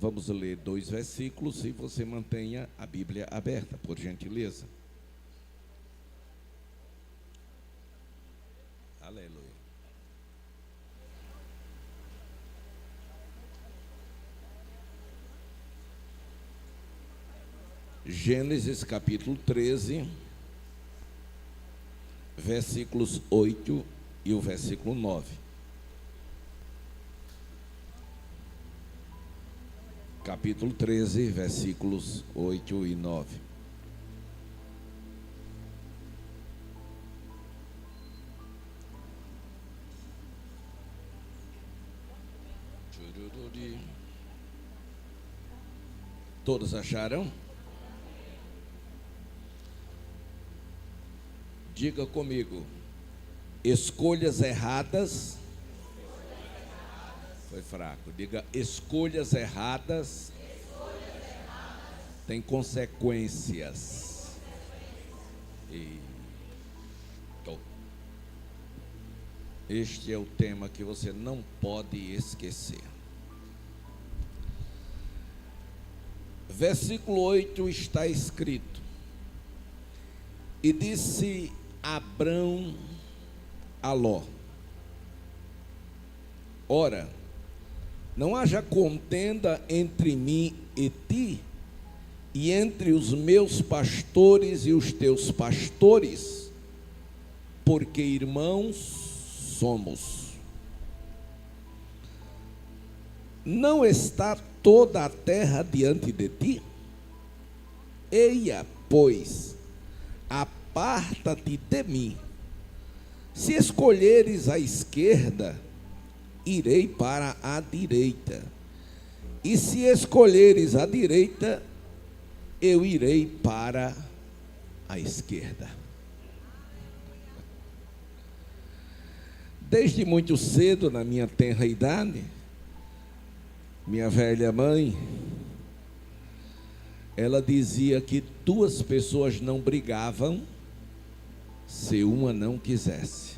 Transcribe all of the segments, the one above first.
Vamos ler 2 versículos e você mantenha a Bíblia aberta, por gentileza. Aleluia. Gênesis capítulo 13, versículos 8 e o versículo 9. Capítulo 13, versículos 8 e 9. Todos acharam? Diga comigo. Escolhas erradas. Foi fraco. Diga, escolhas erradas têm consequências. Este é o tema que você não pode esquecer. Versículo 8 está escrito: e disse Abrão a Ló: ora, não haja contenda entre mim e ti, e entre os meus pastores e os teus pastores, porque irmãos somos. Não está toda a terra diante de ti? Eia, pois, aparta-te de mim. Se escolheres a esquerda, irei para a direita, e se escolheres a direita, eu irei para a esquerda. Desde muito cedo, na minha tenra idade, minha velha mãe, ela dizia que duas pessoas não brigavam se uma não quisesse.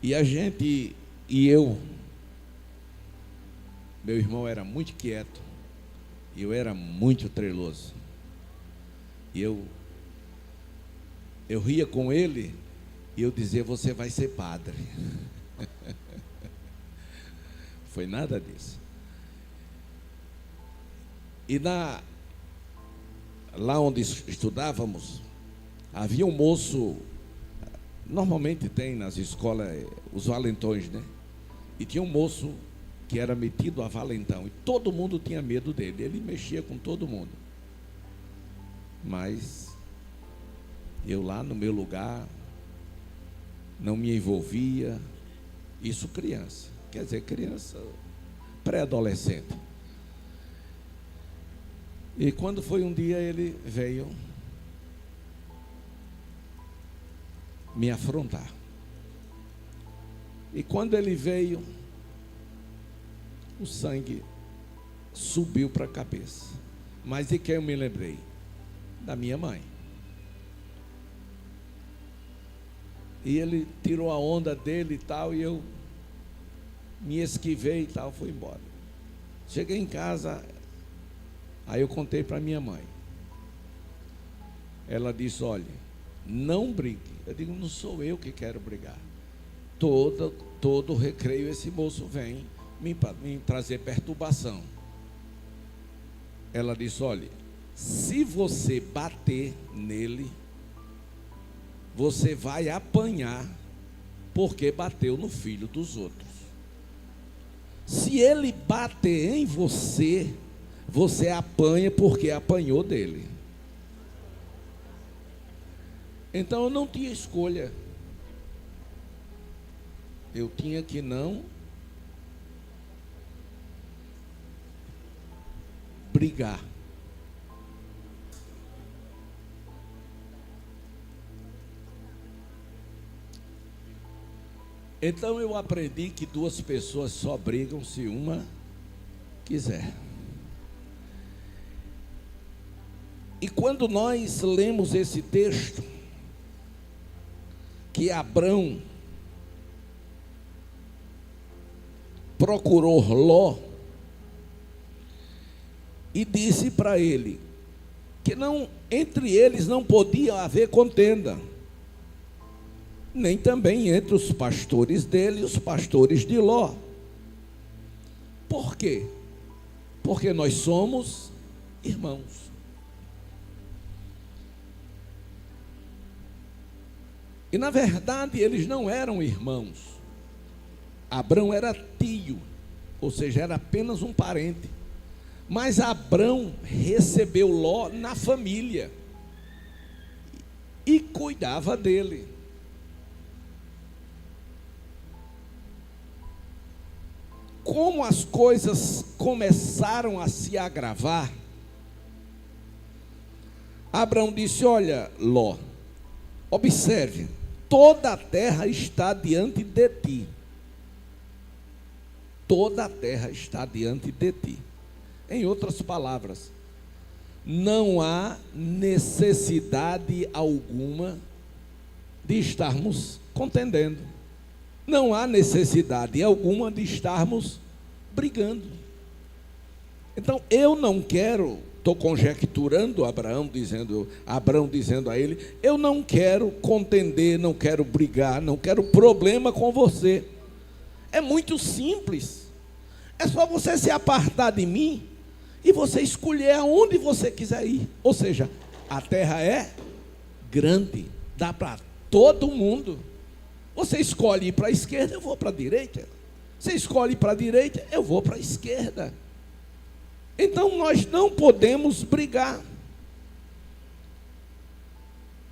E a gente, e eu, meu irmão era muito quieto, e eu era muito treloso. E eu ria com ele, e eu dizia: você vai ser padre. Foi nada disso. E lá onde estudávamos, havia um moço. Normalmente tem nas escolas os valentões, né? E tinha um moço que era metido a valentão, e todo mundo tinha medo dele. Ele mexia com todo mundo. Mas eu lá no meu lugar não me envolvia. Isso criança, quer dizer, criança pré-adolescente. E quando foi um dia, ele veio me afrontar. E quando ele veio, o sangue subiu para a cabeça. Mas de quem eu me lembrei? Da minha mãe. E ele tirou a onda dele e tal, e eu me esquivei e tal, fui embora. Cheguei em casa, aí eu contei para minha mãe. Ela disse: olha, não brigue. Eu digo: não sou eu que quero brigar. Todo recreio esse moço vem me trazer perturbação. Ela disse: olha, se você bater nele, você vai apanhar, porque bateu no filho dos outros. Se ele bater em você, você apanha porque apanhou dele. Então eu não tinha escolha. Eu tinha que não brigar. Então eu aprendi que duas pessoas só brigam se uma quiser. E quando nós lemos esse texto, que Abrão procurou Ló e disse para ele que não, entre eles não podia haver contenda, nem também entre os pastores dele e os pastores de Ló. Por quê? Porque nós somos irmãos. E na verdade eles não eram irmãos. Abrão era tio, ou seja, era apenas um parente. Mas Abrão recebeu Ló na família e cuidava dele. Como as coisas começaram a se agravar, Abrão disse: olha, Ló, observe, toda a terra está diante de ti. Toda a terra está diante de ti. Em outras palavras, não há necessidade alguma de estarmos contendendo. Não há necessidade alguma de estarmos brigando. Então, eu não quero, estou conjecturando Abrão dizendo a ele, eu não quero contender, não quero brigar, não quero problema com você. É muito simples. É só você se apartar de mim e você escolher aonde você quiser ir. Ou seja, a terra é grande, dá para todo mundo. Você escolhe ir para a esquerda, eu vou para a direita. Você escolhe ir para a direita, eu vou para a esquerda. Então nós não podemos brigar.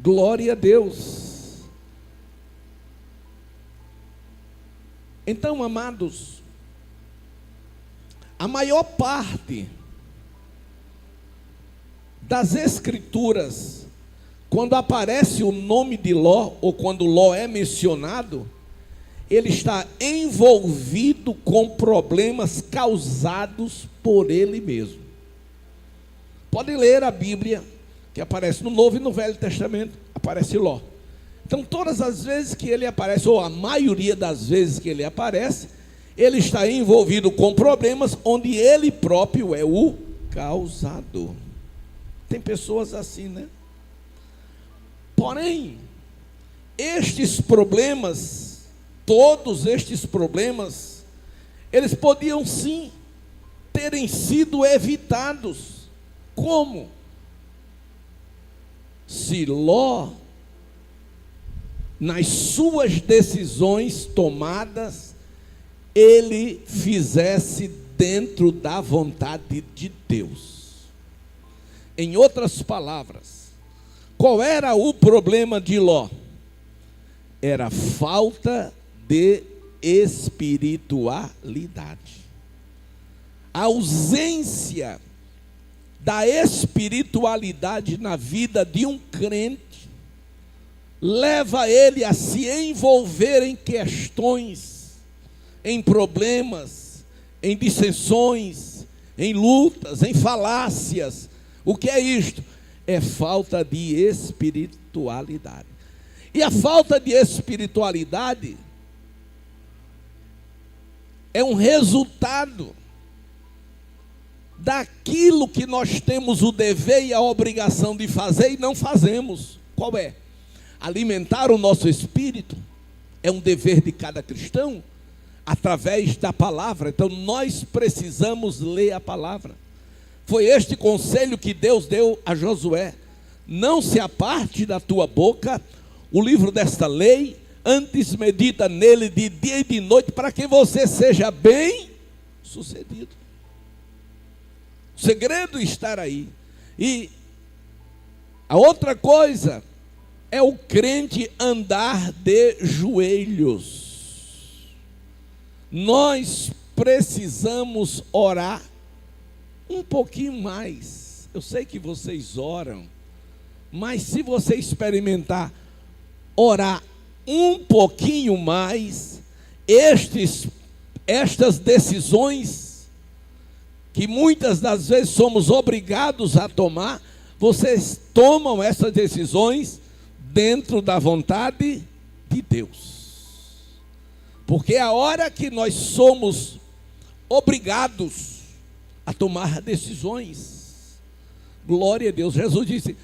Glória a Deus. Então, amados, a maior parte das escrituras, quando aparece o nome de Ló, ou quando Ló é mencionado, ele está envolvido com problemas causados por ele mesmo. Pode ler a Bíblia, que aparece no Novo e no Velho Testamento, aparece Ló. Então, todas as vezes que ele aparece, ou a maioria das vezes que ele aparece, ele está envolvido com problemas onde ele próprio é o causador. Tem pessoas assim, né? Porém, estes problemas, todos estes problemas, eles podiam sim terem sido evitados. Como? Se Ló, nas suas decisões tomadas, ele fizesse dentro da vontade de Deus. Em outras palavras, qual era o problema de Ló? Era falta de espiritualidade. A ausência da espiritualidade na vida de um crente leva ele a se envolver em questões, em problemas, em dissensões, em lutas, em falácias. O que é isto? É falta de espiritualidade. E a falta de espiritualidade é um resultado daquilo que nós temos o dever e a obrigação de fazer e não fazemos. Qual é? Alimentar o nosso espírito. É um dever de cada cristão através da palavra. Então nós precisamos ler a palavra. Foi este conselho que Deus deu a Josué: não se aparte da tua boca o livro desta lei, antes medita nele de dia e de noite, para que você seja bem sucedido. O segredo está aí. E a outra coisa é o crente andar de joelhos. Nós precisamos orar um pouquinho mais. Eu sei que vocês oram, mas se você experimentar orar um pouquinho mais, estas decisões que muitas das vezes somos obrigados a tomar, vocês tomam essas decisões dentro da vontade de Deus. Porque a hora que nós somos obrigados a tomar decisões. Glória a Deus. Jesus disse: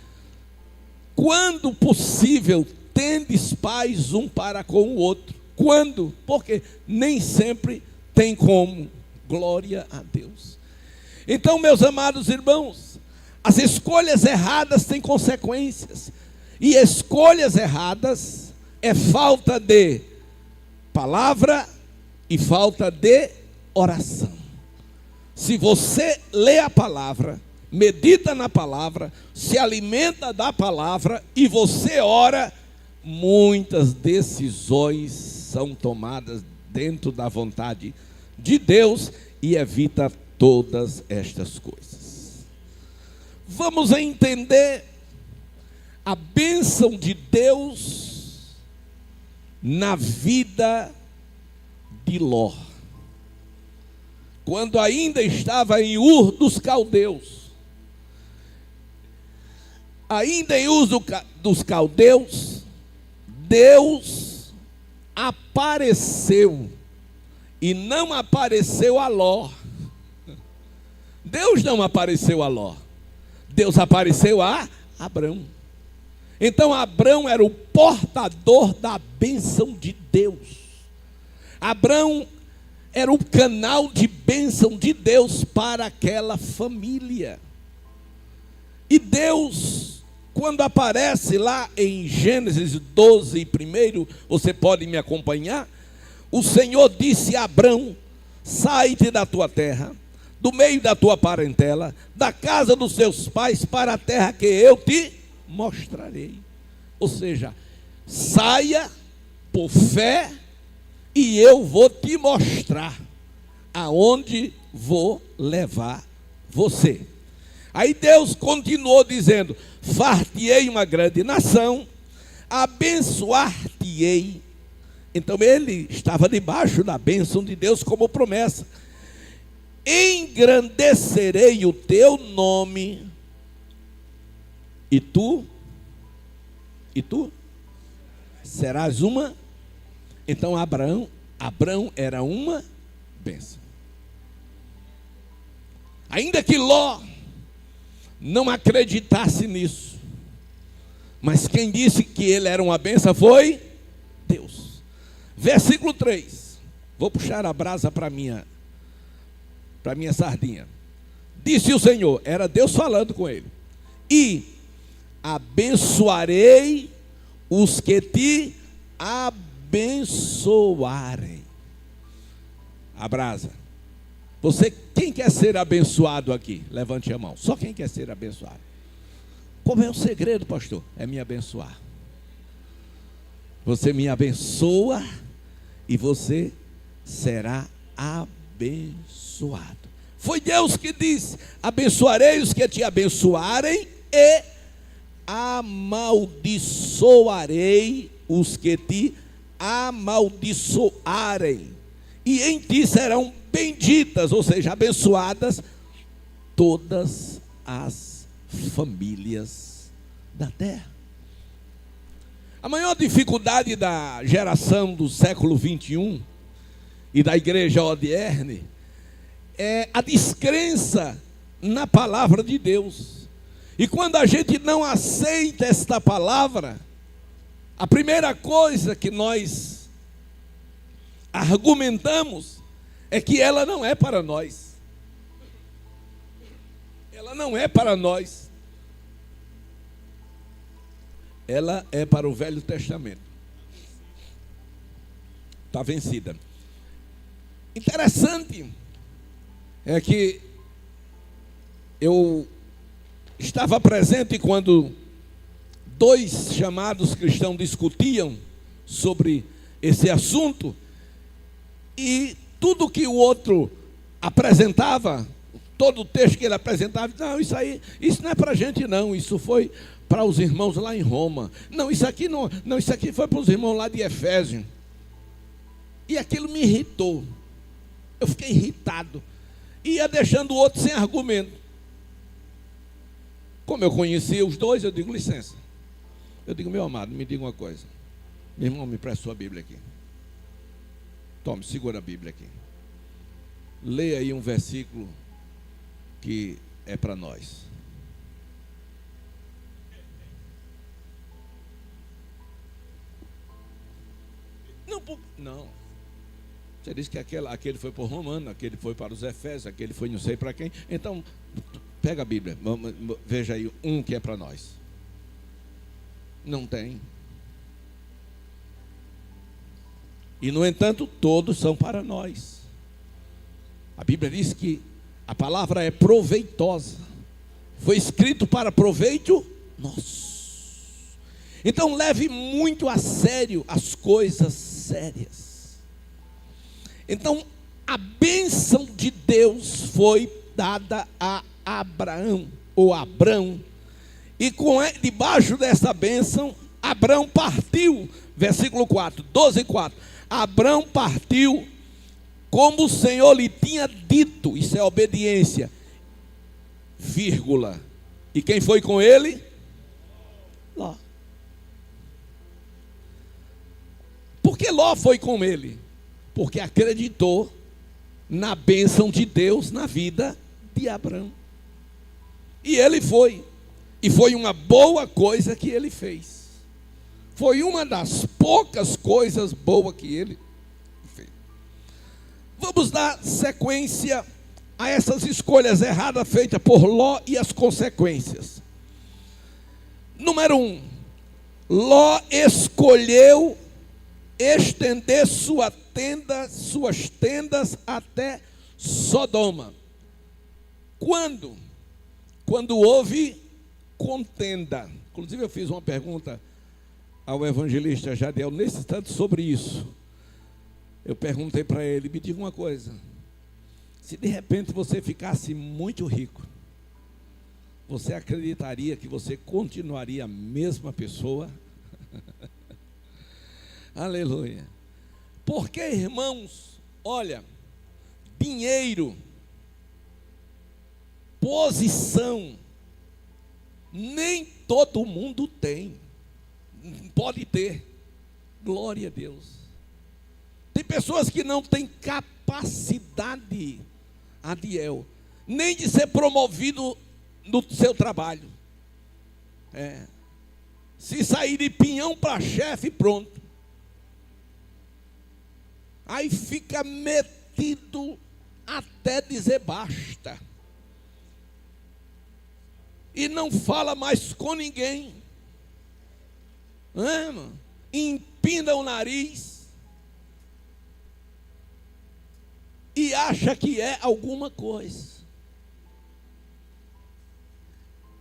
quando possível, tendes paz um para com o outro. Quando? Porque nem sempre tem como. Glória a Deus. Então, meus amados irmãos, as escolhas erradas têm consequências. E escolhas erradas é falta de palavra e falta de oração. Se você lê a palavra, medita na palavra, se alimenta da palavra e você ora, muitas decisões são tomadas dentro da vontade de Deus e evita todas estas coisas. Vamos entender a bênção de Deus na vida de Ló. Quando ainda estava em Ur dos Caldeus. Ainda em Ur dos Caldeus, Deus apareceu. E não apareceu a Ló. Deus não apareceu a Ló. Deus apareceu a Abrão. Então Abrão era o portador da bênção de Deus. Abrão era o canal de bênção de Deus para aquela família. E Deus, quando aparece lá em Gênesis 12, primeiro, você pode me acompanhar, o Senhor disse a Abrão: sai-te da tua terra, do meio da tua parentela, da casa dos teus pais, para a terra que eu te mostrarei. Ou seja, saia por fé e eu vou te mostrar aonde vou levar você. Aí Deus continuou dizendo: far-te-ei uma grande nação, abençoar-te-ei. Então ele estava debaixo da bênção de Deus como promessa. Engrandecerei o teu nome, e tu serás uma. Então Abrão era uma bênção. Ainda que Ló não acreditasse nisso, mas quem disse que ele era uma bênção foi Deus. Versículo 3. Vou puxar a brasa para minha sardinha. Disse o Senhor, era Deus falando com ele: e abençoarei os que te abençoarem. A brasa. Você, quem quer ser abençoado aqui? Levante a mão. Só quem quer ser abençoado. Como é o segredo, pastor? É me abençoar. Você me abençoa e você será abençoado. Foi Deus que disse: abençoarei os que te abençoarem e amaldiçoarei os que te amaldiçoarem. E em ti serão benditas, ou seja, abençoadas, todas as famílias da terra. A maior dificuldade da geração do século 21 e da igreja odierna é a descrença na palavra de Deus. E quando a gente não aceita esta palavra, a primeira coisa que nós argumentamos é que ela não é para nós. Ela não é para nós. Ela é para o Velho Testamento. Está vencida. Interessante é que eu estava presente quando dois chamados cristãos discutiam sobre esse assunto, e tudo que o outro apresentava, todo o texto que ele apresentava, não, isso não é para a gente não, isso foi para os irmãos lá em Roma. Não, isso aqui não, isso aqui foi para os irmãos lá de Efésio. E aquilo me irritou. Eu fiquei irritado. Ia deixando o outro sem argumento. Como eu conhecia os dois, eu digo: licença. Eu digo: meu amado, me diga uma coisa. Meu irmão, me presta sua Bíblia aqui. Tome, segura a Bíblia aqui. Leia aí um versículo que é para nós. Não. Você disse que aquele foi para o Romano, aquele foi para os Efésios, aquele foi não sei para quem. Então, pega a Bíblia, veja aí um que é para nós. Não tem. E, no entanto, todos são para nós. A Bíblia diz que a palavra é proveitosa. Foi escrito para proveito nosso. Então, leve muito a sério as coisas sérias. Então, a bênção de Deus foi dada a Abraão, ou Abrão. E debaixo dessa bênção, Abrão partiu, versículo 4, 12:4. Abrão partiu como o Senhor lhe tinha dito. Isso é obediência, vírgula. E quem foi com ele? Ló. Por que Ló foi com ele? Porque acreditou na bênção de Deus na vida de Abrão. E ele foi. E foi uma boa coisa que ele fez. Foi uma das poucas coisas boas que ele fez. Vamos dar sequência a essas escolhas erradas feitas por Ló e as consequências. Número 1. Ló escolheu estender suas tendas até Sodoma. Quando? Quando houve contenda. Inclusive eu fiz uma pergunta ao evangelista Jadiel nesse instante sobre isso. Eu perguntei para ele, me diga uma coisa, se de repente você ficasse muito rico, você acreditaria que você continuaria a mesma pessoa? Aleluia. Porque, irmãos, olha, dinheiro, posição, nem todo mundo tem. Pode ter. Glória a Deus. Tem pessoas que não têm capacidade, Adiel, nem de ser promovido no seu trabalho. Se sair de pinhão para chefe, pronto. Aí fica metido até dizer basta. E não fala mais com ninguém. Empina o nariz. E acha que é alguma coisa.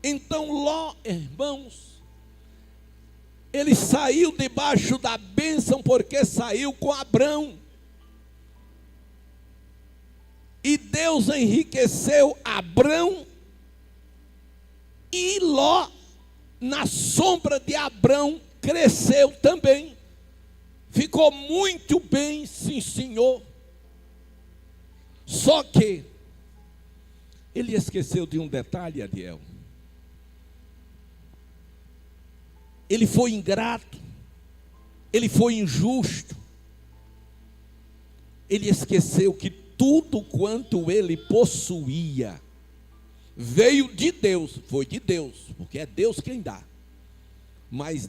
Então Ló, irmãos, ele saiu debaixo da bênção porque saiu com Abrão. E Deus enriqueceu Abrão e Ló, na sombra de Abrão, cresceu também. Ficou muito bem, sim, senhor. Só que ele esqueceu de um detalhe, Adiel. Ele foi ingrato, ele foi injusto. Ele esqueceu que tudo quanto ele possuía veio de Deus, foi de Deus, porque é Deus quem dá. Mas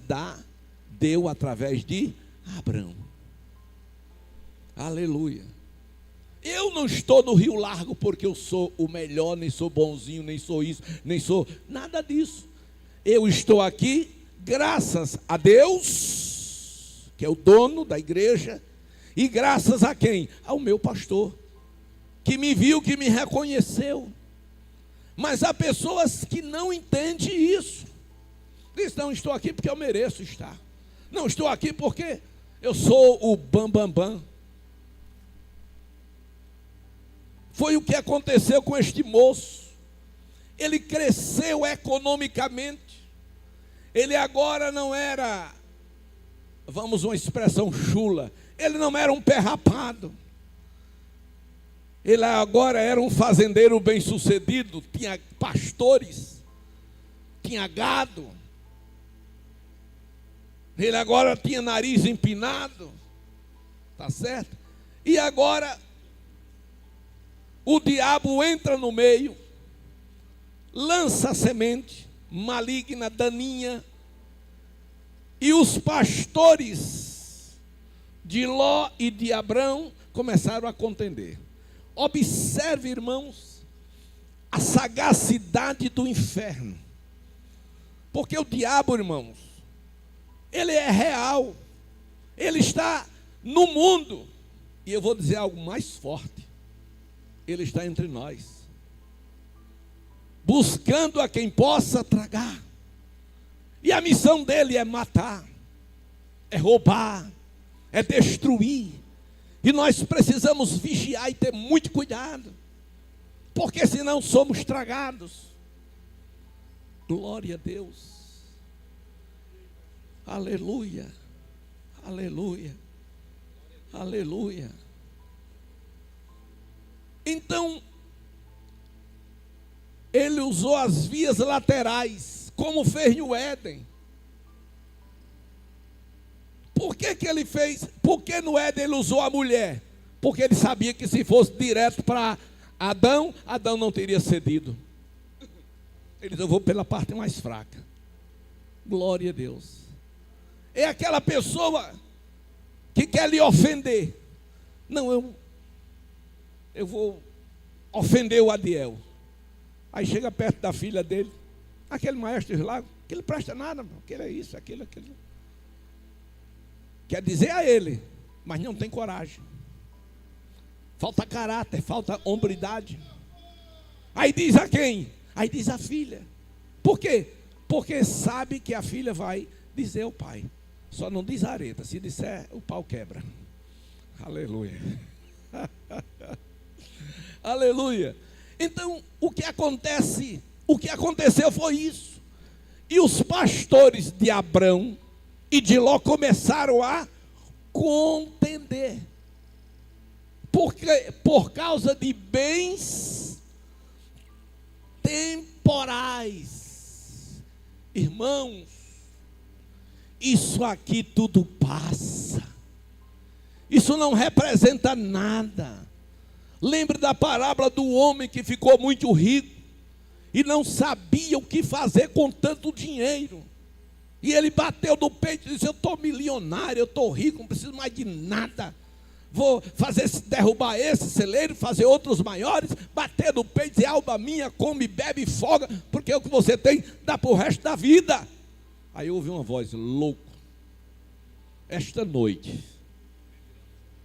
deu através de Abrão. Aleluia. Eu não estou no Rio Largo porque eu sou o melhor, nem sou bonzinho, nem sou isso, nem sou nada disso. Eu estou aqui graças a Deus, que é o dono da igreja, e graças a quem? Ao meu pastor, que me viu, que me reconheceu. Mas há pessoas que não entendem isso. Diz, não, estou aqui porque eu mereço estar. Não, estou aqui porque eu sou o bambambam. Foi o que aconteceu com este moço. Ele cresceu economicamente. Ele agora não era, vamos uma expressão chula, ele não era um pé rapado. Ele agora era um fazendeiro bem-sucedido, tinha pastores, tinha gado. Ele agora tinha nariz empinado, tá certo? E agora o diabo entra no meio, lança a semente maligna, daninha, e os pastores de Ló e de Abrão começaram a contender. Observe, irmãos, a sagacidade do inferno. Porque o diabo, irmãos, ele é real. Ele está no mundo. E eu vou dizer algo mais forte. Ele está entre nós, buscando a quem possa tragar. E a missão dele é matar, é roubar, é destruir. E nós precisamos vigiar e ter muito cuidado, porque senão somos tragados. Glória a Deus. Aleluia. Aleluia. Aleluia. Então, ele usou as vias laterais, como fez no Éden. Por que ele fez? Porque no Éden ele usou a mulher? Porque ele sabia que se fosse direto para Adão, Adão não teria cedido. Ele disse: eu vou pela parte mais fraca. Glória a Deus. É aquela pessoa que quer lhe ofender. Não, eu vou ofender o Adiel. Aí chega perto da filha dele, aquele maestro lá, que ele presta nada, aquele é isso, aquilo. Quer dizer a ele, mas não tem coragem. Falta caráter, falta hombridade. Aí diz a quem? Aí diz a filha. Por quê? Porque sabe que a filha vai dizer ao pai. Só não diz areta, se disser o pau quebra. Aleluia. Aleluia. Então, o que acontece? O que aconteceu foi isso. E os pastores de Abrão e de Ló começaram a contender. Por causa de bens temporais. Irmãos, isso aqui tudo passa. Isso não representa nada. Lembre da parábola do homem que ficou muito rico e não sabia o que fazer com tanto dinheiro. E ele bateu no peito e disse: eu estou milionário, eu estou rico, não preciso mais de nada. Vou derrubar esse celeiro, fazer outros maiores, bater no peito e dizer: alma minha, come, bebe e folga, porque o que você tem dá para o resto da vida. Aí eu ouvi uma voz: louco, esta noite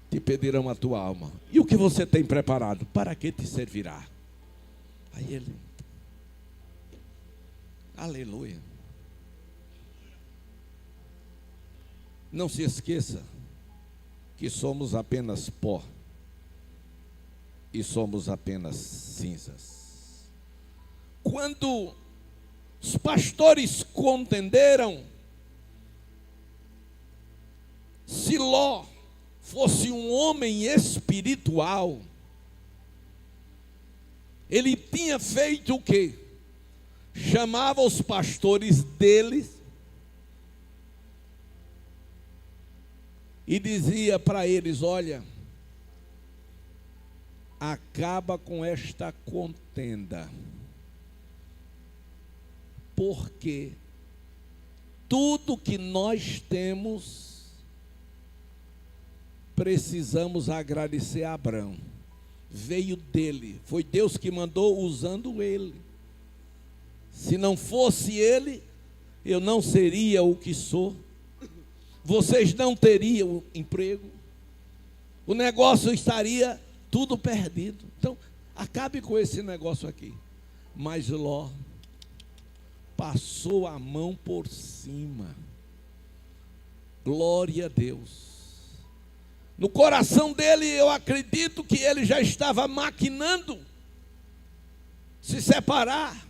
te pedirão a tua alma. E o que você tem preparado? Para que te servirá? Aí ele, aleluia. Não se esqueça que somos apenas pó e somos apenas cinzas. Quando os pastores contenderam, se Ló fosse um homem espiritual, ele tinha feito o quê? Chamava os pastores deles e dizia para eles: olha, acaba com esta contenda, porque tudo que nós temos precisamos agradecer a Abrão. Veio dele, foi Deus que mandou, usando ele. Se não fosse ele, eu não seria o que sou. Vocês não teriam emprego. O negócio estaria tudo perdido. Então, acabe com esse negócio aqui. Mas Ló passou a mão por cima. Glória a Deus. No coração dele, eu acredito que ele já estava maquinando se separar.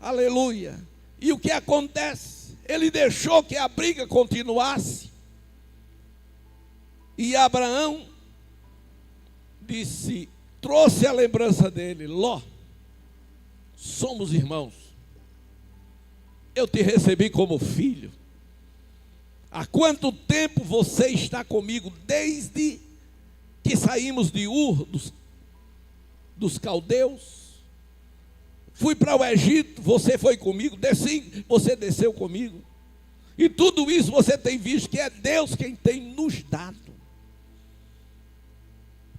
Aleluia. E o que acontece? Ele deixou que a briga continuasse. E Abraão disse, trouxe a lembrança dele: Ló, somos irmãos. Eu te recebi como filho. Há quanto tempo você está comigo? Desde que saímos de Ur dos caldeus. Fui para o Egito, você foi comigo. Desci, você desceu comigo. E tudo isso você tem visto que é Deus quem tem nos dado.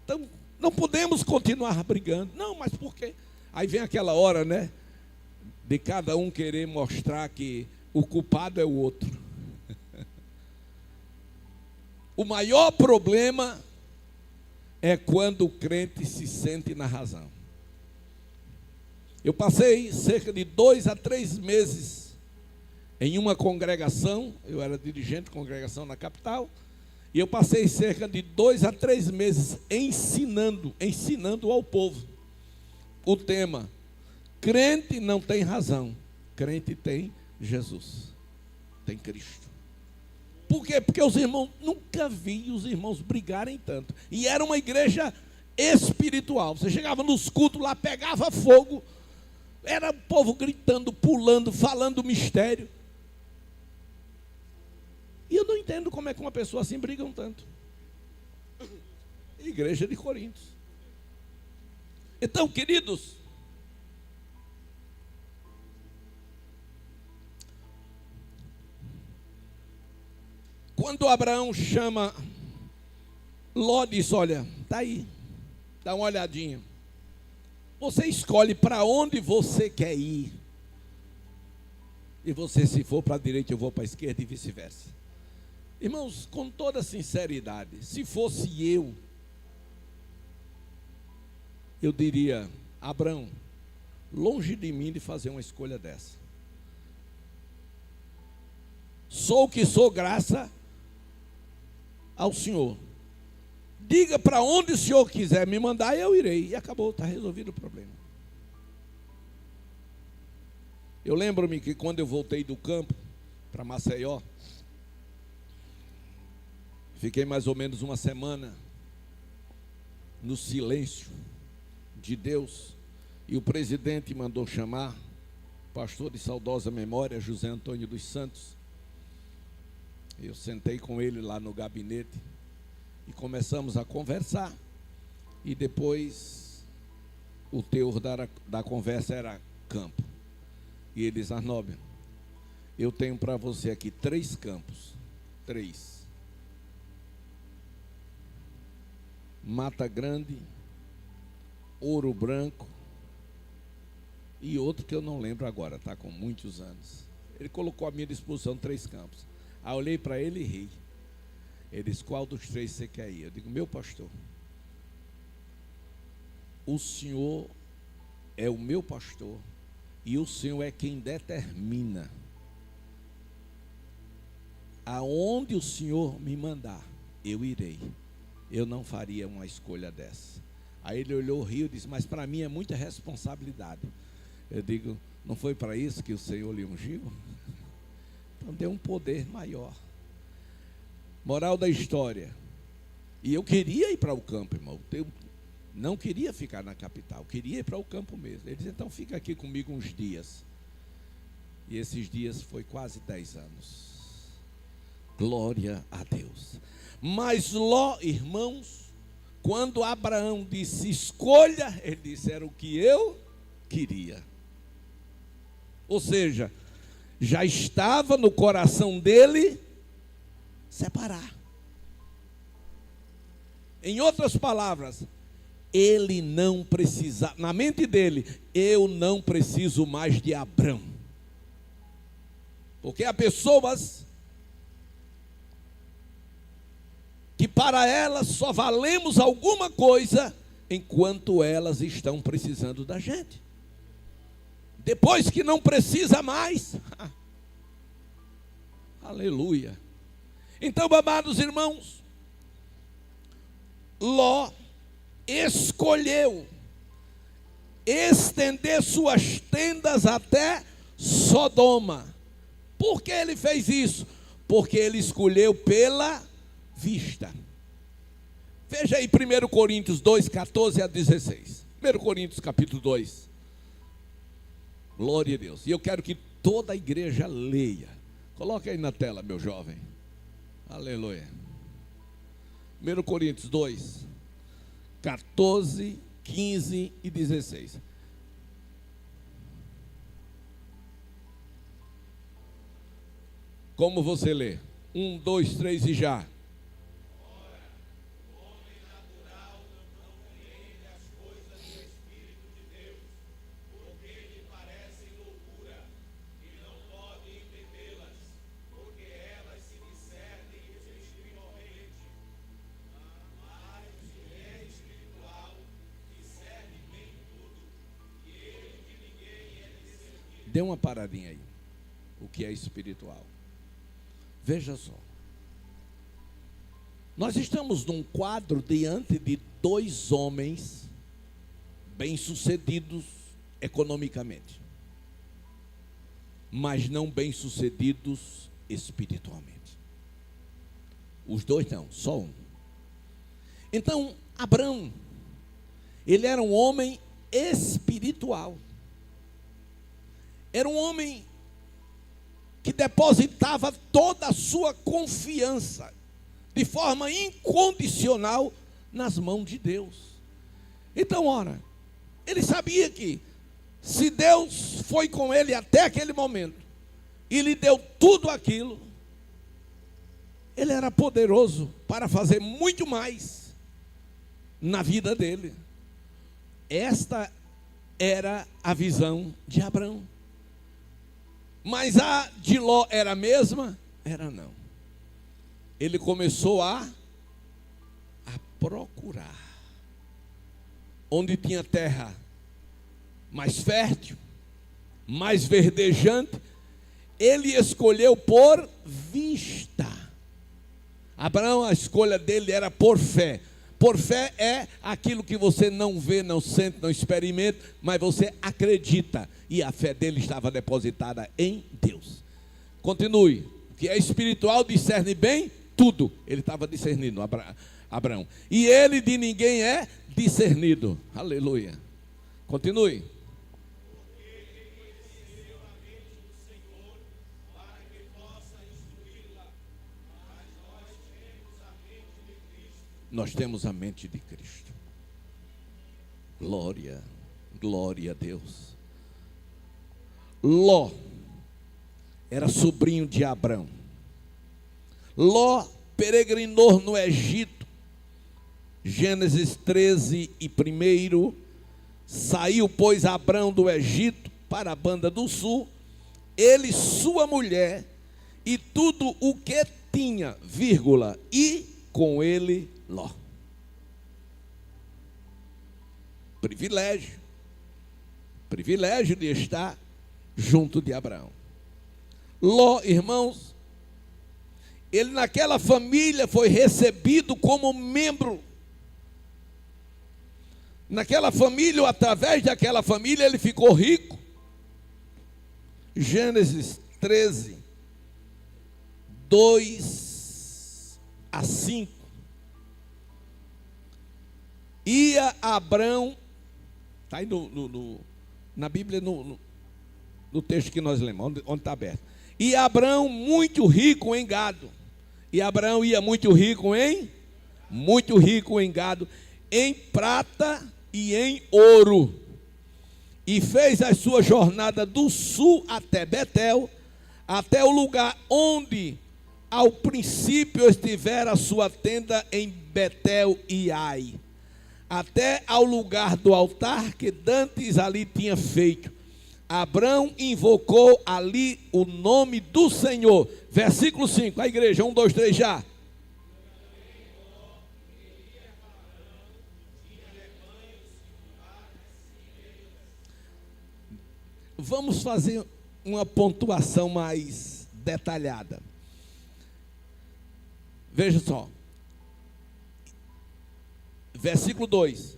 Então, não podemos continuar brigando. Não, mas por quê? Aí vem aquela hora, né? De cada um querer mostrar que o culpado é o outro. O maior problema é quando o crente se sente na razão. Eu passei cerca de 2 a 3 meses em uma congregação, eu era dirigente de congregação na capital, e eu passei cerca de 2 a 3 meses ensinando ao povo o tema: crente não tem razão, crente tem Jesus, tem Cristo. Por quê? Porque os irmãos, nunca vi os irmãos brigarem tanto. E era uma igreja espiritual. Você chegava nos cultos lá, pegava fogo, era o povo gritando, pulando, falando mistério. E eu não entendo como é que uma pessoa assim briga tanto. Igreja de Coríntios. Então, queridos, quando Abraão chama Ló, diz: olha, está aí, dá uma olhadinha. Você escolhe para onde você quer ir. E você, se for para a direita, eu vou para a esquerda e vice-versa. Irmãos, com toda sinceridade, se fosse eu diria: Abraão, longe de mim de fazer uma escolha dessa. Sou o que sou, graças ao Senhor. Diga para onde o Senhor quiser me mandar, eu irei. E acabou, está resolvido o problema. Eu lembro-me que quando eu voltei do campo para Maceió, fiquei mais ou menos uma semana no silêncio de Deus. E o presidente mandou chamar o pastor de saudosa memória, José Antônio dos Santos. Eu sentei com ele lá no gabinete e começamos a conversar. E depois o teor da conversa era campo. E ele diz: Arnóbio, eu tenho para você aqui 3 campos. 3. Mata Grande, Ouro Branco e outro que eu não lembro agora, está com muitos anos. Ele colocou à minha disposição 3 campos. Aí eu olhei para ele e ri. Ele disse: qual dos 3 você quer ir? Eu digo: meu pastor, o senhor é o meu pastor e o senhor é quem determina aonde o senhor me mandar, eu irei. Eu não faria uma escolha dessa. Aí ele olhou, riu e disse: mas para mim é muita responsabilidade. Eu digo: não foi para isso que o Senhor lhe ungiu? Então deu um poder maior. Moral da história. E eu queria ir para o campo, irmão. Eu não queria ficar na capital, queria ir para o campo mesmo. Ele disse: então fica aqui comigo uns dias. E esses dias foi quase 10 anos. Glória a Deus. Mas Ló, irmãos, quando Abraão disse escolha, ele disse: era o que eu queria. Ou seja, já estava no coração dele separar. Em outras palavras, ele não precisa, na mente dele, eu não preciso mais de Abrão. Porque há pessoas que para elas só valemos alguma coisa enquanto elas estão precisando da gente. Depois que não precisa mais, aleluia. Então, amados irmãos, Ló escolheu estender suas tendas até Sodoma. Por que ele fez isso? Porque ele escolheu pela vista. Veja aí 1 Coríntios 2, 14 a 16. 1 Coríntios capítulo 2. Glória a Deus. E eu quero que toda a igreja leia. Coloque aí na tela, meu jovem. Aleluia. 1 Coríntios 2, 14 15 e 16. Como você lê? 1, 2, 3 e já. Dê uma paradinha aí. O que é espiritual? Veja só. Nós estamos num quadro diante de dois homens bem-sucedidos economicamente, mas não bem-sucedidos espiritualmente. Os dois não, só um. Então, Abrão, ele era um homem espiritual. Era um homem que depositava toda a sua confiança, de forma incondicional, nas mãos de Deus. Então, ora, ele sabia que, se Deus foi com ele até aquele momento, e lhe deu tudo aquilo, ele era poderoso para fazer muito mais na vida dele. Esta era a visão de Abrão. Mas a de Ló era a mesma? Era não. Ele começou a procurar onde tinha terra mais fértil, mais verdejante. Ele escolheu por vista. Abraão, a escolha dele era por fé. Por fé é aquilo que você não vê, não sente, não experimenta, mas você acredita. E a fé dele estava depositada em Deus. Continue. O que é espiritual discerne bem tudo. Ele estava discernindo, Abraão. E ele de ninguém é discernido. Aleluia. Continue. Nós temos a mente de Cristo. Glória, glória a Deus. Ló era sobrinho de Abrão. Ló peregrinou no Egito. Gênesis 13 e 1. Saiu, pois, Abrão do Egito para a banda do sul, ele, sua mulher e tudo o que tinha, vírgula, e com ele Ló. Privilégio de estar junto de Abraão. Ló, irmãos, ele naquela família foi recebido como membro. Naquela família, ou através daquela família, ele ficou rico. Gênesis 13, 2 a 5. Ia Abrão, está aí na Bíblia, no texto que nós lemos, onde está aberto. E Abrão muito rico em gado. E Abrão ia muito rico em gado, em prata e em ouro. E fez a sua jornada do sul até Betel, até o lugar onde ao princípio estivera a sua tenda em Betel e Ai, até ao lugar do altar que dantes ali tinha feito. Abrão invocou ali o nome do Senhor. Versículo 5, a igreja, 1, 2, 3 já. Vamos fazer uma pontuação mais detalhada. Veja só. Versículo 2.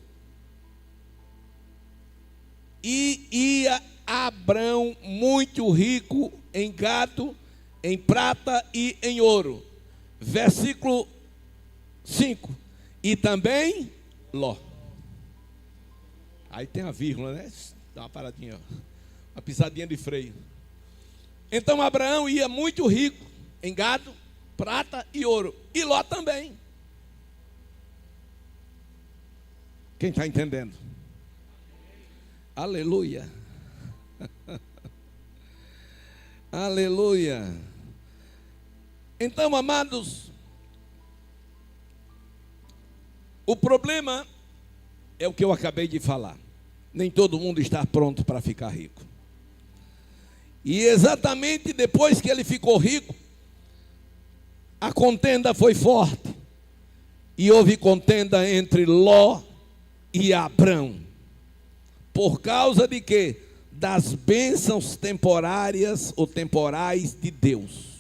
E ia Abrão muito rico em gado, em prata e em ouro. Versículo 5. E também Ló. Aí tem a vírgula, né? Dá uma paradinha, ó. Uma pisadinha de freio. Então Abraão ia muito rico em gado, prata e ouro. E Ló também. Quem está entendendo? Aleluia. Aleluia. Então, amados, o problema é o que eu acabei de falar. Nem todo mundo está pronto para ficar rico. E exatamente depois que ele ficou rico, a contenda foi forte. E houve contenda entre Ló e Abrão. Por causa de quê? Das bênçãos temporárias ou temporais de Deus.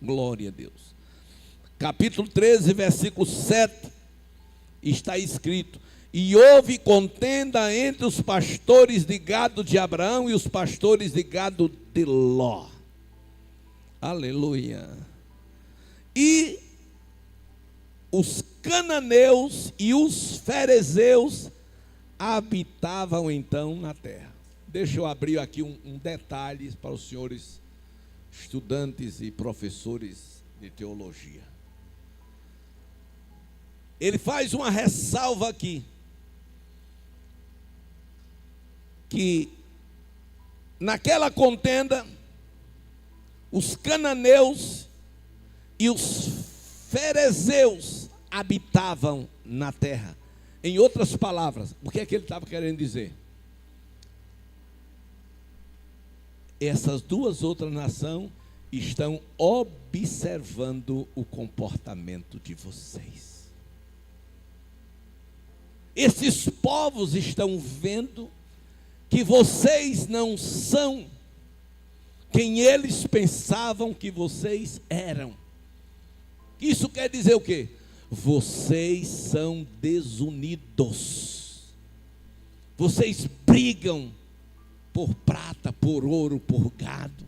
Glória a Deus. Capítulo 13, versículo 7, está escrito: e houve contenda entre os pastores de gado de Abraão e os pastores de gado de Ló. Aleluia. E os cananeus e os ferezeus habitavam então na terra. Deixa eu abrir aqui um detalhe para os senhores estudantes e professores de teologia. Ele faz uma ressalva aqui, que naquela contenda, os cananeus e os ferezeus habitavam na terra. Em outras palavras, o que é que ele estava querendo dizer? Essas duas outras nações estão observando o comportamento de vocês. Esses povos estão vendo que vocês não são quem eles pensavam que vocês eram. Isso quer dizer o quê? Vocês são desunidos. Vocês brigam por prata, por ouro, por gado.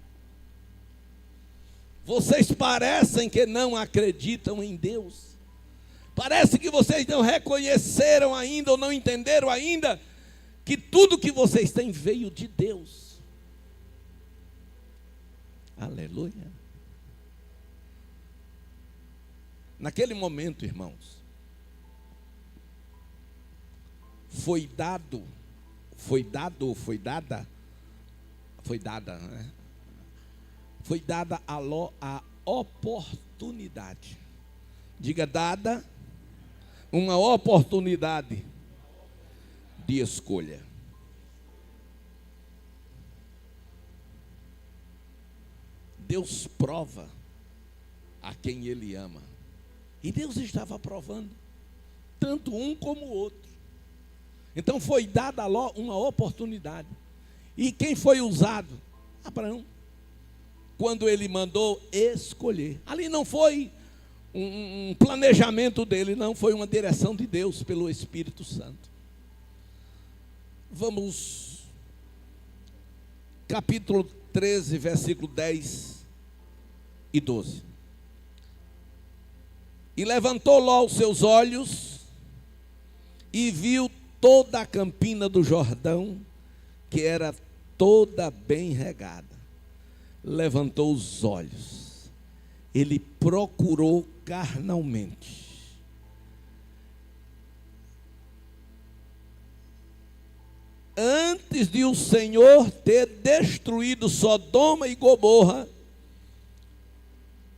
Vocês parecem que não acreditam em Deus. Parece que vocês não reconheceram ainda ou não entenderam ainda que tudo que vocês têm veio de Deus. Aleluia. Naquele momento, irmãos, foi dada, né? Foi dada a Ló a oportunidade. Diga, dada uma oportunidade de escolha. Deus prova a quem Ele ama. E Deus estava provando, tanto um como o outro. Então foi dada a Ló uma oportunidade. E quem foi usado? Abraão. Quando ele mandou escolher. Ali não foi um planejamento dele, não, foi uma direção de Deus pelo Espírito Santo. Vamos, capítulo 13, versículo 10 e 12. E levantou Ló os seus olhos e viu toda a campina do Jordão, que era toda bem regada. Levantou os olhos, ele procurou carnalmente. Antes de o Senhor ter destruído Sodoma e Gomorra,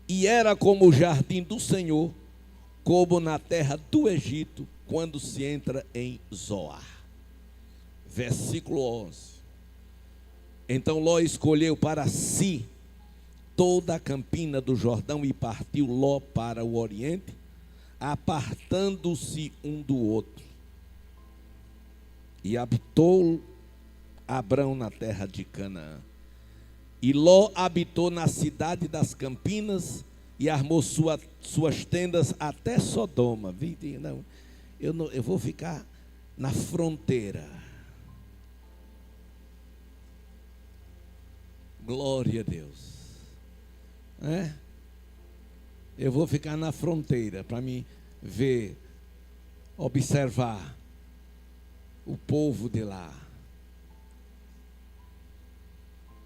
e era como o jardim do Senhor, como na terra do Egito, quando se entra em Zoar. Versículo 11. Então Ló escolheu para si toda a campina do Jordão e partiu Ló para o oriente, apartando-se um do outro. E habitou Abrão na terra de Canaã. E Ló habitou na cidade das campinas e armou suas tendas até Sodoma. Não, eu vou ficar na fronteira. Glória a Deus. Eu vou ficar na fronteira para me ver, observar o povo de lá.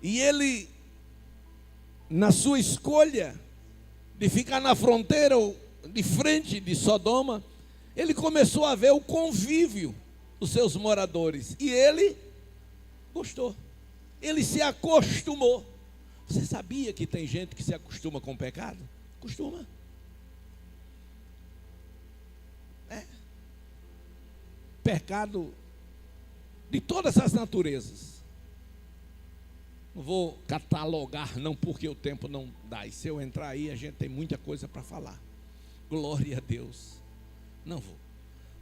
E ele, na sua escolha de ficar na fronteira, de frente de Sodoma, ele começou a ver o convívio dos seus moradores. E ele Gostou. Ele se acostumou. Você sabia que tem gente que se acostuma com o pecado? Costuma. Pecado de todas as naturezas. Não vou catalogar, não, porque o tempo não dá. E se eu entrar aí, a gente tem muita coisa para falar. Glória a Deus. Não vou.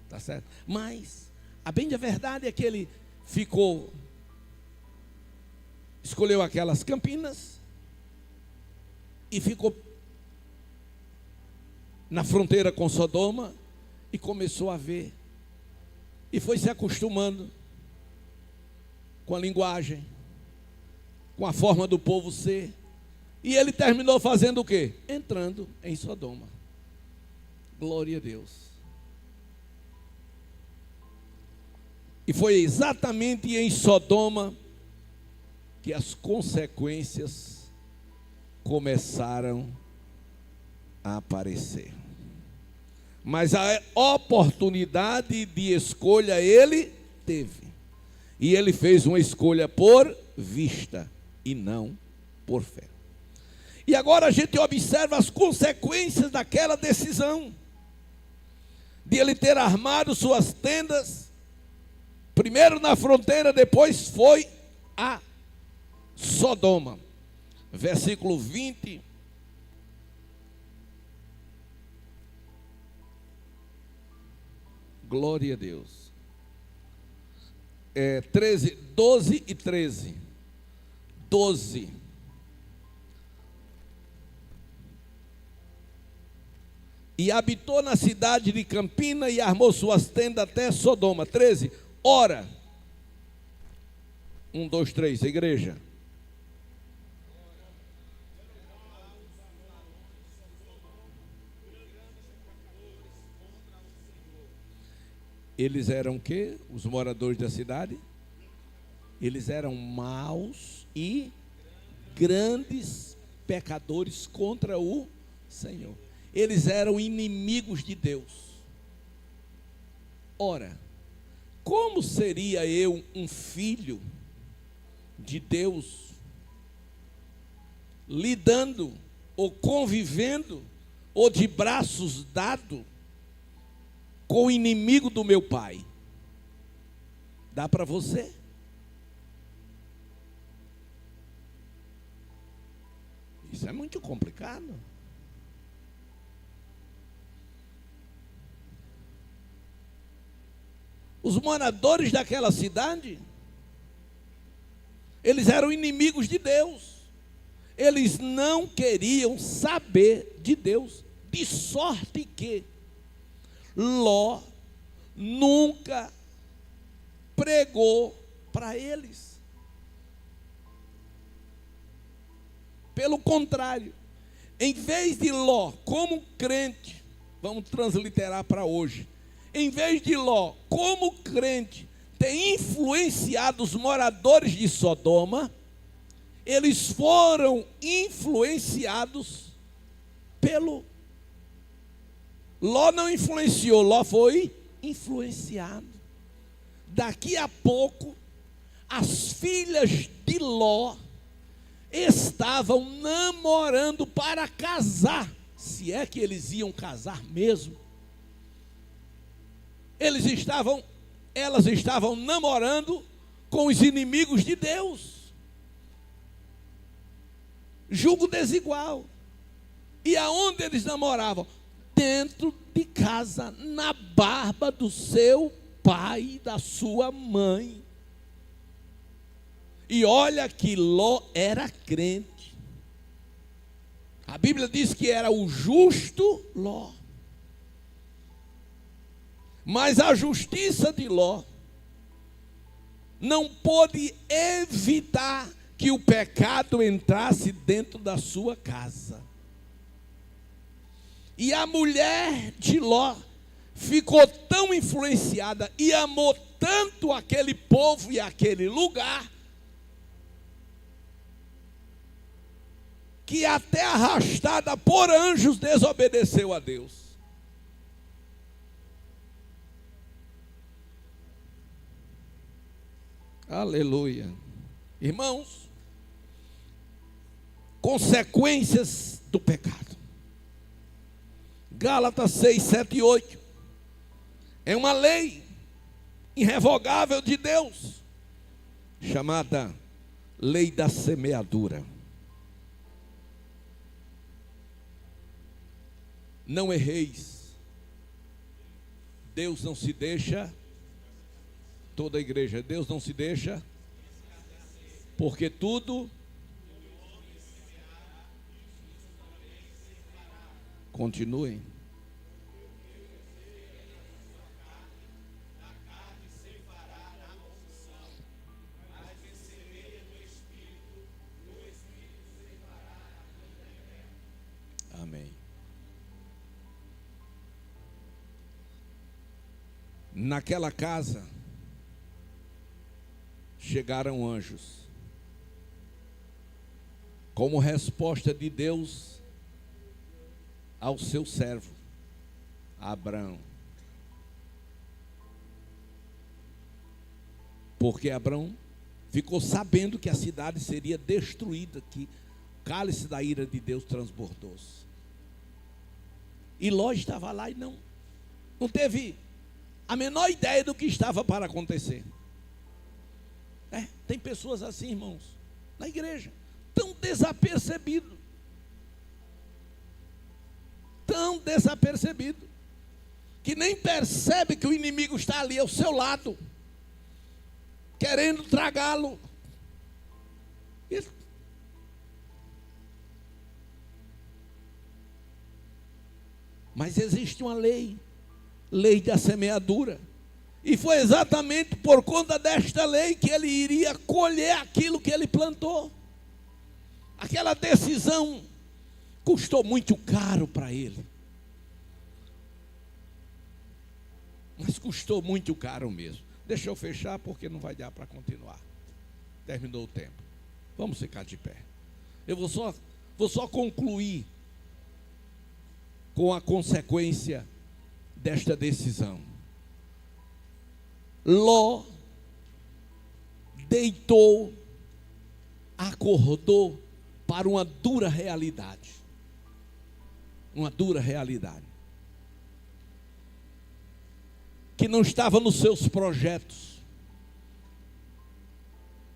Tá certo? Mas a bem da verdade é que ele escolheu aquelas campinas e ficou na fronteira com Sodoma e começou a ver. E foi se acostumando com a linguagem, com a forma do povo ser. E ele terminou fazendo o quê? Entrando em Sodoma. Glória a Deus. E foi exatamente em Sodoma que as consequências começaram a aparecer. Mas a oportunidade de escolha ele teve. E ele fez uma escolha por vista e não por fé. E agora a gente observa as consequências daquela decisão. De ele ter armado suas tendas, primeiro na fronteira, depois foi a Sodoma. Versículo 20. Glória a Deus. 12 e 13. 12. E habitou na cidade de Campina e armou suas tendas até Sodoma. 13. Ora. 1, 2, 3, igreja. Eles eram o quê? Os moradores da cidade? Eles eram maus e grandes pecadores contra o Senhor. Eles eram inimigos de Deus. Ora, como seria eu um filho de Deus, lidando, ou convivendo, ou de braços dados, com o inimigo do meu pai? Dá para você? Isso é muito complicado. Os moradores daquela cidade, eles eram inimigos de Deus. Eles não queriam saber de Deus, de sorte que Ló nunca pregou para eles. Pelo contrário, em vez de Ló, como crente, vamos transliterar para hoje, em vez de Ló, como crente, ter influenciado os moradores de Sodoma, eles foram influenciados pelo Ló. Não influenciou, Ló foi influenciado. Daqui a pouco, as filhas de Ló estavam namorando para casar, se é que eles iam casar mesmo. Elas estavam namorando com os inimigos de Deus. Julgo desigual. E aonde eles namoravam? Dentro de casa, na barba do seu pai e da sua mãe. E olha que Ló era crente. A Bíblia diz que era o justo Ló. Mas a justiça de Ló não pôde evitar que o pecado entrasse dentro da sua casa. E a mulher de Ló ficou tão influenciada e amou tanto aquele povo e aquele lugar, que até arrastada por anjos desobedeceu a Deus. Aleluia. Irmãos, consequências do pecado. Gálatas 6, 7 e 8. É uma lei irrevogável de Deus, chamada lei da semeadura. Não erreis. Deus não se deixa, toda a igreja, Deus não se deixa, porque tudo, continuem. Amém. Naquela casa chegaram anjos, como resposta de Deus ao seu servo Abraão. Porque Abraão ficou sabendo que a cidade seria destruída, que o cálice da ira de Deus transbordou-se. E Ló estava lá e não teve a menor ideia do que estava para acontecer. Tem pessoas assim, irmãos, na igreja, tão desapercebido, que nem percebe que o inimigo está ali ao seu lado, querendo tragá-lo. Mas existe uma lei da semeadura. E foi exatamente por conta desta lei que ele iria colher aquilo que ele plantou. Aquela decisão custou muito caro para ele. Mas custou muito caro mesmo. Deixa eu fechar porque não vai dar para continuar. Terminou o tempo. Vamos ficar de pé. Eu vou só concluir com a consequência desta decisão. Ló deitou, acordou para uma dura realidade. Uma dura realidade. Que não estava nos seus projetos.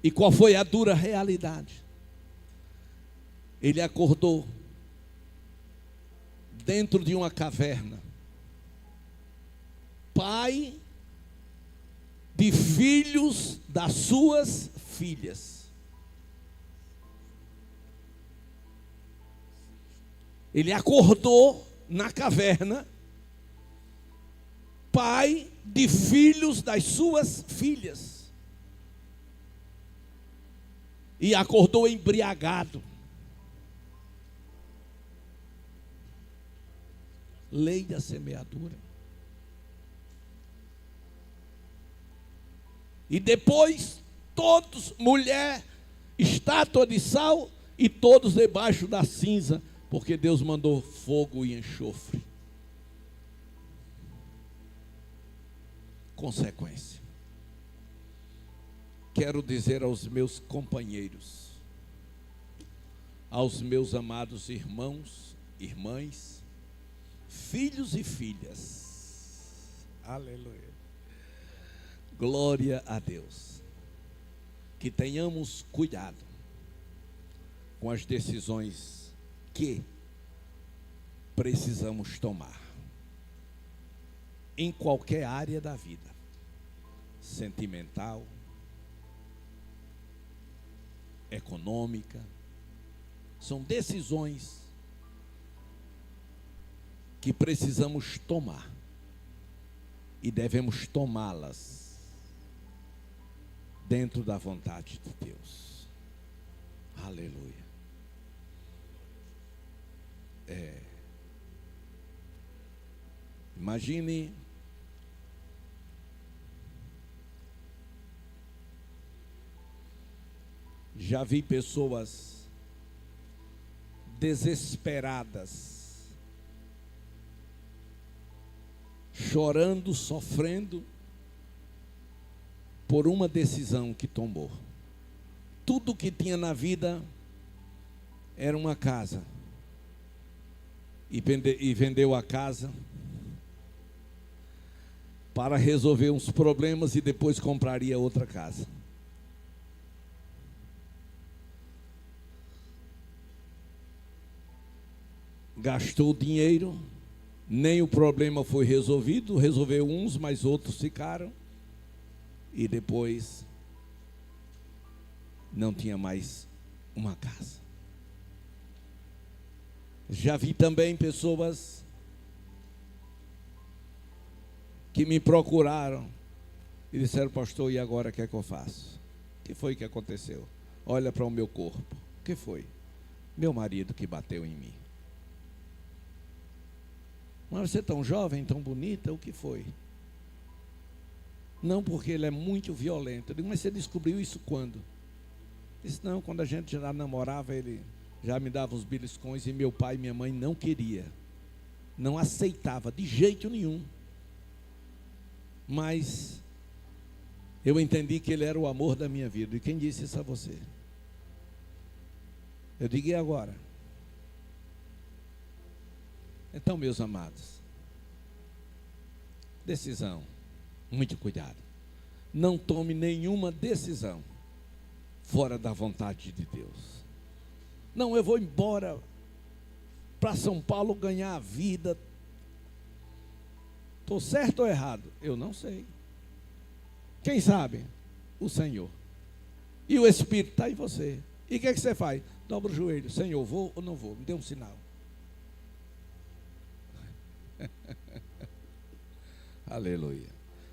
E qual foi a dura realidade? Ele acordou dentro de uma caverna, pai de filhos das suas filhas. Ele acordou na caverna, pai de filhos das suas filhas, e acordou embriagado. Lei da semeadura. E depois, todos, mulher, estátua de sal, e todos debaixo da cinza, porque Deus mandou fogo e enxofre. Consequência. Quero dizer aos meus companheiros, aos meus amados irmãos, irmãs, filhos e filhas, aleluia, glória a Deus, que tenhamos cuidado com as decisões que precisamos tomar em qualquer área da vida, sentimental, econômica. São decisões que precisamos tomar e devemos tomá-las dentro da vontade de Deus. Aleluia. Imagine já vi pessoas desesperadas, chorando, sofrendo, por uma decisão que tomou. Tudo que tinha na vida era uma casa. E vendeu a casa para resolver uns problemas e depois compraria outra casa. Gastou dinheiro, nem o problema foi resolvido, resolveu uns, mas outros ficaram, e depois não tinha mais uma casa. Já vi também pessoas que me procuraram e disseram: pastor, e agora o que é que eu faço? O que foi que aconteceu? Olha para o meu corpo. O que foi? Meu marido que bateu em mim. Mas você é tão jovem, tão bonita, o que foi? Não, porque ele é muito violento. Eu digo: mas você descobriu isso quando? Disse: não, quando a gente já namorava, ele já me dava os beliscões e meu pai e minha mãe não queria, não aceitava de jeito nenhum. Mas eu entendi que ele era o amor da minha vida. E quem disse isso a você? Eu digo: e agora? Então, meus amados, decisão, muito cuidado. Não tome nenhuma decisão fora da vontade de Deus. Não, eu vou embora para São Paulo ganhar a vida. Estou certo ou errado? Eu não sei. Quem sabe? O Senhor. E o Espírito está em você. E o que é que você faz? Dobra o joelho. Senhor, vou ou não vou? Me dê um sinal. Aleluia.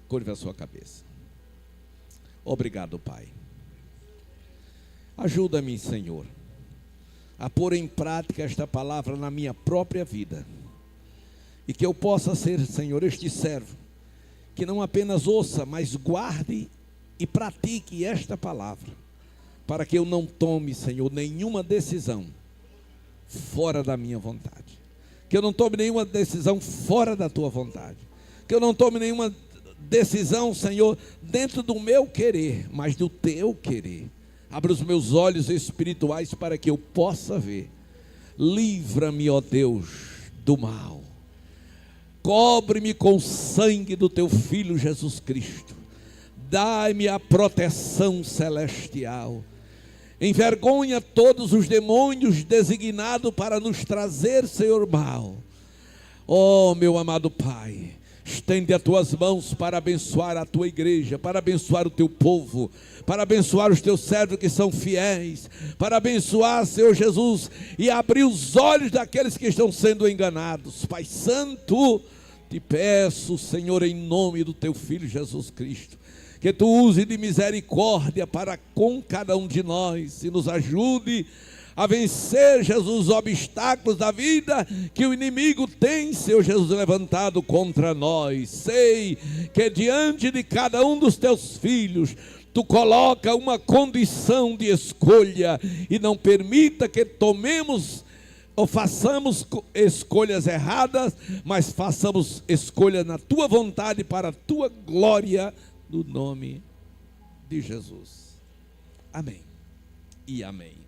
Curva a sua cabeça. Obrigado, Pai. Ajuda-me, Senhor, a pôr em prática esta palavra na minha própria vida. E que eu possa ser, Senhor, este servo que não apenas ouça, mas guarde e pratique esta palavra, para que eu não tome, Senhor, nenhuma decisão fora da minha vontade. Que eu não tome nenhuma decisão fora da tua vontade. Que eu não tome nenhuma decisão, Senhor, dentro do meu querer, mas do teu querer. Abra os meus olhos espirituais para que eu possa ver. Livra-me, ó Deus, do mal. Cobre-me com o sangue do teu Filho Jesus Cristo. Dai-me a proteção celestial. Envergonha todos os demônios designados para nos trazer, Senhor, mal. Oh, meu amado Pai, estende as tuas mãos para abençoar a tua igreja, para abençoar o teu povo, para abençoar os teus servos que são fiéis, para abençoar, Senhor Jesus, e abrir os olhos daqueles que estão sendo enganados. Pai Santo, te peço, Senhor, em nome do teu Filho Jesus Cristo, que tu use de misericórdia para com cada um de nós e nos ajude a vencer, Jesus, os obstáculos da vida que o inimigo tem, Senhor Jesus, levantado contra nós. Sei que diante de cada um dos teus filhos, tu coloca uma condição de escolha e não permita que tomemos ou façamos escolhas erradas, mas façamos escolhas na tua vontade para a tua glória, no nome de Jesus. Amém e amém.